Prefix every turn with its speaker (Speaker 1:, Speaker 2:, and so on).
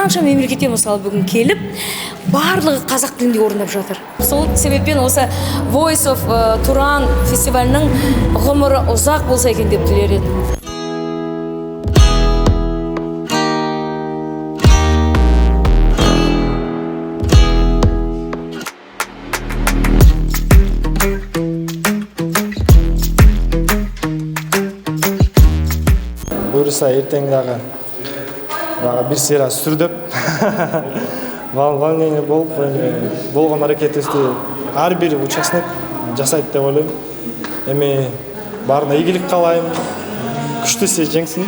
Speaker 1: қанша мемлекеттен мысалы бүгін келіп барлығы қазақ тілінде орындап жатыр. Сол себеппен осы Voice of Туран фестивалінің ғұмыры ұзақ болса екен деп тілер едім.
Speaker 2: Бұйырса ертең дағы бір сыра сүрдіп волнение болып болған әрекетесте әрбір участник жасайды деп ойлаймын. Эми барына игілік қалаймын, күштесе жеңсін.